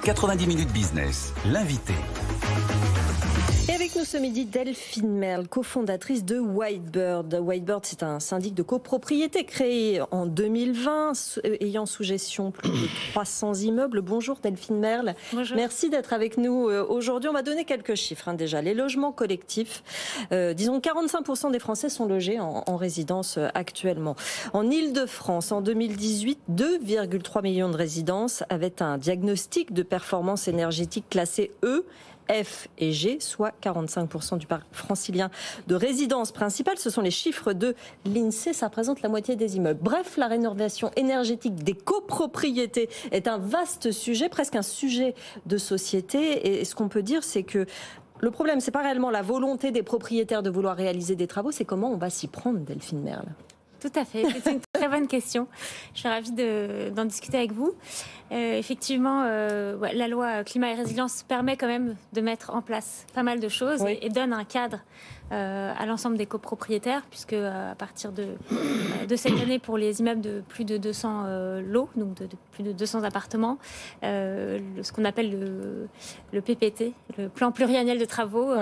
90 minutes business, l'invité. Et avec nous ce midi, Delphine Merle, cofondatrice de Whitebird. Whitebird, c'est un syndic de copropriété créé en 2020, ayant sous gestion plus de 300 immeubles. Bonjour Delphine Merle. Bonjour. Merci d'être avec nous aujourd'hui. On va donner quelques chiffres déjà. Les logements collectifs, disons 45% des Français sont logés en résidence actuellement. En Île-de-France, en 2018, 2,3 millions de résidences avaient un diagnostic de performance énergétique classé E, F et G, soit 45% du parc francilien de résidences principales. Ce sont les chiffres de l'INSEE, ça représente la moitié des immeubles. Bref, la rénovation énergétique des copropriétés est un vaste sujet, presque un sujet de société. Et ce qu'on peut dire, c'est que le problème, c'est pas réellement la volonté des propriétaires de vouloir réaliser des travaux, c'est comment on va s'y prendre, Delphine Merle. Tout à fait, c'est une très bonne question. Je suis ravie d'en discuter avec vous. Effectivement, la loi climat et résilience permet quand même de mettre en place pas mal de choses et donne un cadre à l'ensemble des copropriétaires, puisque à partir de cette année, pour les immeubles de plus de 200 lots, donc de plus de 200 appartements, ce qu'on appelle le PPT, le plan pluriannuel de travaux,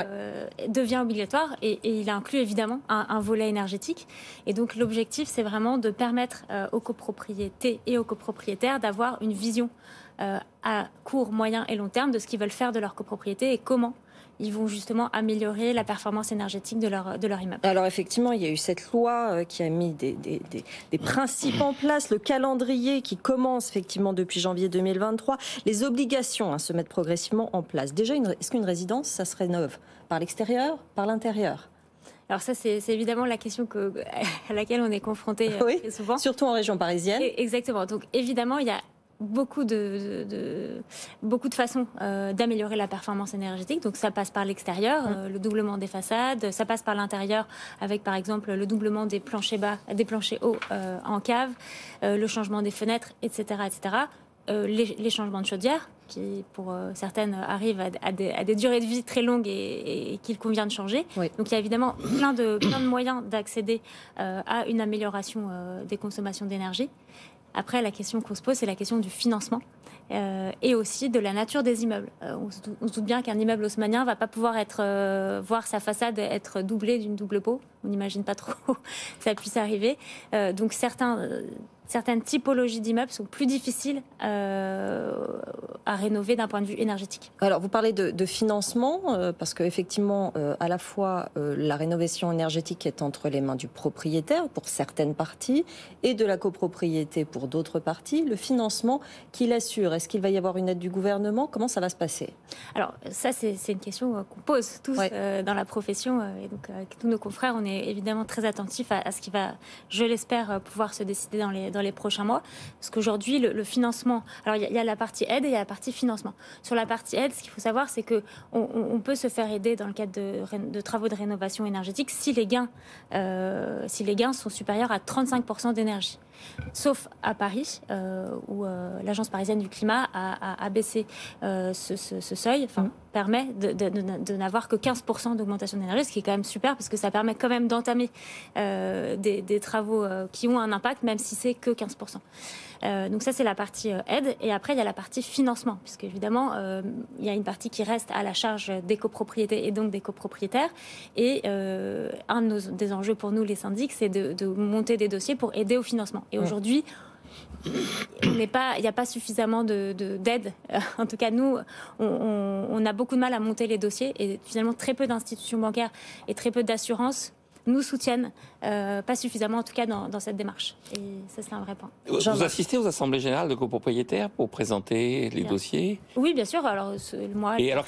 devient obligatoire et il inclut évidemment un volet énergétique. Et donc l'objectif, c'est vraiment de permettre aux copropriétés et aux copropriétaires d'avoir une vision à court, moyen et long terme de ce qu'ils veulent faire de leur copropriété et comment ils vont justement améliorer la performance énergétique de leur immeuble. Alors effectivement, il y a eu cette loi qui a mis des principes en place, le calendrier qui commence effectivement depuis janvier 2023, les obligations se mettent progressivement en place. Déjà, est-ce qu'une résidence, ça se rénove par l'extérieur, par l'intérieur ? Alors ça, c'est évidemment la question à laquelle on est confronté très souvent. Surtout en région parisienne. Exactement. Donc évidemment, il y a beaucoup de façons d'améliorer la performance énergétique. Donc ça passe par l'extérieur, le doublement des façades, ça passe par l'intérieur avec par exemple le doublement des planchers bas, des planchers hauts en cave, le changement des fenêtres, etc., etc. Les changements de chaudière qui pour certaines arrivent à des durées de vie très longues et qu'il convient de changer. Oui. Donc il y a évidemment plein de moyens d'accéder à une amélioration des consommations d'énergie. Après, la question qu'on se pose, c'est la question du financement et aussi de la nature des immeubles. On se doute bien qu'un immeuble haussmannien ne va pas pouvoir voir sa façade être doublée d'une double peau. On n'imagine pas trop que ça puisse arriver. Donc certaines typologies d'immeubles sont plus difficiles à rénover d'un point de vue énergétique. Alors, vous parlez de financement, parce qu'effectivement, à la fois, la rénovation énergétique est entre les mains du propriétaire pour certaines parties et de la copropriété pour d'autres parties. Le financement, qui l'assure? Est-ce qu'il va y avoir une aide du gouvernement? Comment ça va se passer? Alors, ça, c'est une question qu'on pose tous dans la profession. Et donc, avec tous nos confrères, on est évidemment très attentifs à ce qui va, je l'espère, pouvoir se décider dans les prochains mois. Parce qu'aujourd'hui, le financement... Alors, il y a la partie aide et il y a la partie financement. Sur la partie aide, ce qu'il faut savoir, c'est qu'on peut se faire aider dans le cadre de travaux de rénovation énergétique si les gains sont supérieurs à 35% d'énergie. Sauf à Paris, où l'Agence parisienne du climat a baissé ce seuil, permet de n'avoir que 15% d'augmentation d'énergie, ce qui est quand même super, parce que ça permet quand même d'entamer des travaux qui ont un impact, même si c'est que 15%. Donc ça, c'est la partie aide. Et après, il y a la partie financement, puisque évidemment, il y a une partie qui reste à la charge des copropriétés et donc des copropriétaires. Et un des enjeux pour nous, les syndics, c'est de monter des dossiers pour aider au financement. Et aujourd'hui, il n'y a pas suffisamment d'aide. En tout cas, nous, on a beaucoup de mal à monter les dossiers et finalement très peu d'institutions bancaires et très peu d'assurances nous soutiennent, pas suffisamment en tout cas dans cette démarche. Et ça, c'est un vrai point. Vous assistez aux assemblées générales de copropriétaires pour présenter les dossiers? Oui, bien sûr. Alors,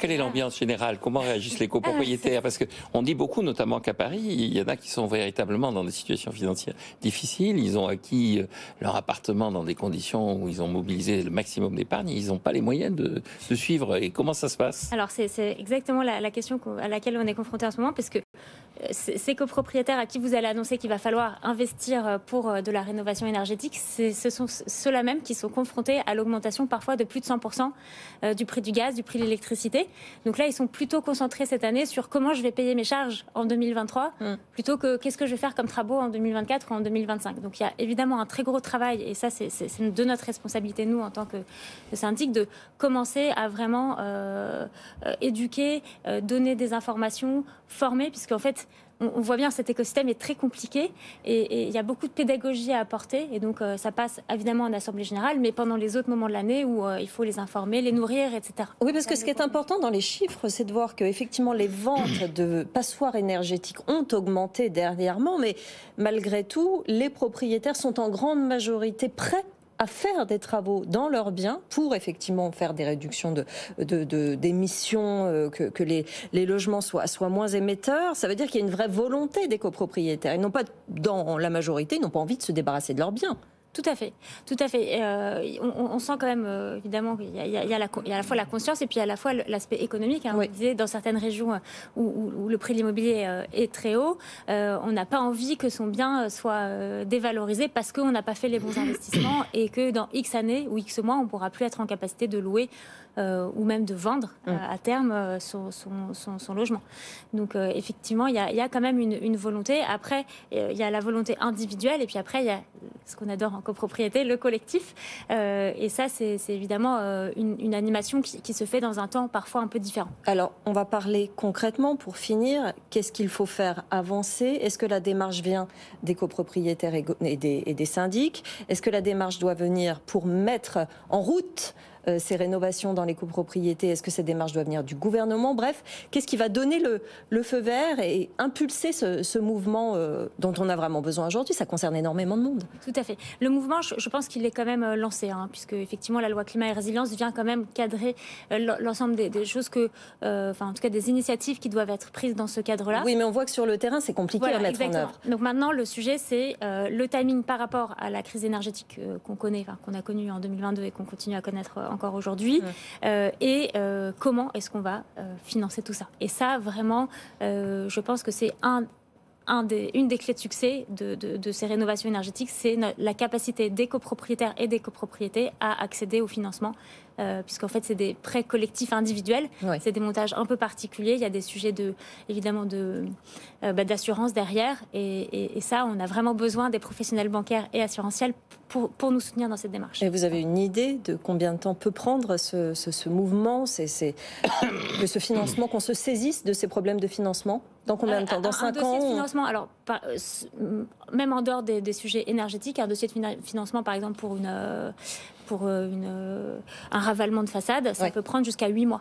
quelle est l'ambiance générale? Comment réagissent les copropriétaires? Parce qu'on dit beaucoup, notamment qu'à Paris, il y en a qui sont véritablement dans des situations financières difficiles. Ils ont acquis leur appartement dans des conditions où ils ont mobilisé le maximum d'épargne. Ils n'ont pas les moyens de suivre. Et comment ça se passe? Alors, c'est exactement la question à laquelle on est confronté en ce moment, parce que ces copropriétaires à qui vous allez annoncer qu'il va falloir investir pour de la rénovation énergétique, ce sont ceux-là même qui sont confrontés à l'augmentation parfois de plus de 100% du prix du gaz, du prix de l'électricité. Donc là, ils sont plutôt concentrés cette année sur comment je vais payer mes charges en 2023, plutôt que qu'est-ce que je vais faire comme travaux en 2024 ou en 2025. Donc il y a évidemment un très gros travail, et ça c'est de notre responsabilité, nous, en tant que syndic, de commencer à vraiment éduquer, donner des informations, former, puisqu'en fait, on voit bien que cet écosystème est très compliqué et il y a beaucoup de pédagogie à apporter. Et donc, ça passe évidemment en Assemblée Générale, mais pendant les autres moments de l'année où il faut les informer, les nourrir, etc. Oui, parce que ce qui est important dans les chiffres, c'est de voir qu'effectivement, les ventes de passoires énergétiques ont augmenté dernièrement, mais malgré tout, les propriétaires sont en grande majorité prêts à faire des travaux dans leurs biens pour effectivement faire des réductions d'émissions, que les logements soient moins émetteurs. Ça veut dire qu'il y a une vraie volonté des copropriétaires. Ils n'ont pas, dans la majorité, ils n'ont pas envie de se débarrasser de leurs biens. Tout à fait, tout à fait. On sent quand même, évidemment, qu'il y a à la fois la conscience et puis à la fois l'aspect économique. Hein. Oui. On disait, dans certaines régions où le prix de l'immobilier est très haut, on n'a pas envie que son bien soit dévalorisé parce qu'on n'a pas fait les bons investissements et que dans X années ou X mois, on ne pourra plus être en capacité de louer ou même de vendre à terme son logement. Donc effectivement, il y a quand même une volonté. Après, il y a la volonté individuelle et puis après, il y a ce qu'on adore en copropriété, le collectif. Et ça, c'est évidemment une animation qui se fait dans un temps parfois un peu différent. Alors, on va parler concrètement pour finir. Qu'est-ce qu'il faut faire avancer? Est-ce que la démarche vient des copropriétaires et des syndics? Est-ce que la démarche doit venir pour mettre en route ces rénovations dans les copropriétés? Est-ce que cette démarche doit venir du gouvernement? Bref, qu'est-ce qui va donner le feu vert et impulser ce mouvement dont on a vraiment besoin aujourd'hui? Ça concerne énormément de monde. Tout à fait. Le mouvement, je pense qu'il est quand même lancé, hein, puisque effectivement la loi climat et résilience vient quand même cadrer l'ensemble des choses en tout cas des initiatives qui doivent être prises dans ce cadre-là. Oui, mais on voit que sur le terrain, c'est compliqué à mettre en œuvre. Donc maintenant, le sujet, c'est le timing par rapport à la crise énergétique qu'on a connue en 2022 et qu'on continue à connaître encore aujourd'hui, et comment est-ce qu'on va financer tout ça. Et ça, vraiment, je pense que c'est une des clés de succès de ces rénovations énergétiques, c'est la capacité des copropriétaires et des copropriétés à accéder au financement, puisqu'en fait c'est des prêts collectifs individuels, c'est des montages un peu particuliers, il y a des sujets évidemment d'assurance derrière, et ça, on a vraiment besoin des professionnels bancaires et assurantiels pour nous soutenir dans cette démarche. Et vous avez une idée de combien de temps peut prendre ce mouvement, de ce financement, qu'on se saisisse de ces problèmes de financement? Dans combien de temps? Dans 5 ans? Un dossier de financement, alors, même en dehors des sujets énergétiques, un dossier de financement, par exemple, pour un ravalement de façade, ça peut prendre jusqu'à 8 mois.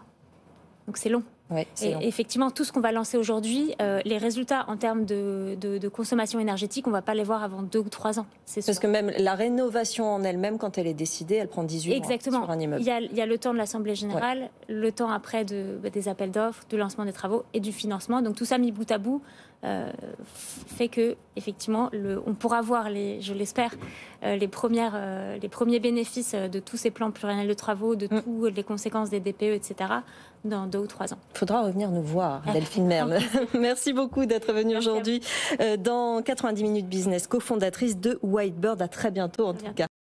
Donc c'est long. Ouais, et effectivement, tout ce qu'on va lancer aujourd'hui, les résultats en termes de consommation énergétique, on ne va pas les voir avant 2 ou 3 ans. Parce que même la rénovation en elle-même, quand elle est décidée, elle prend 18 mois sur un immeuble. Il y a le temps de l'Assemblée Générale, le temps après des appels d'offres, du lancement des travaux et du financement. Donc tout ça mis bout à bout fait que, effectivement, on pourra voir, je l'espère, les premiers bénéfices de tous ces plans pluriannuels de travaux, de toutes les conséquences des DPE, etc., dans 2 ou 3 ans. Il faudra revenir nous voir, Delphine Merle. Merci beaucoup d'être venue aujourd'hui dans 90 minutes business, cofondatrice de Whitebird. À très bientôt, en tout cas.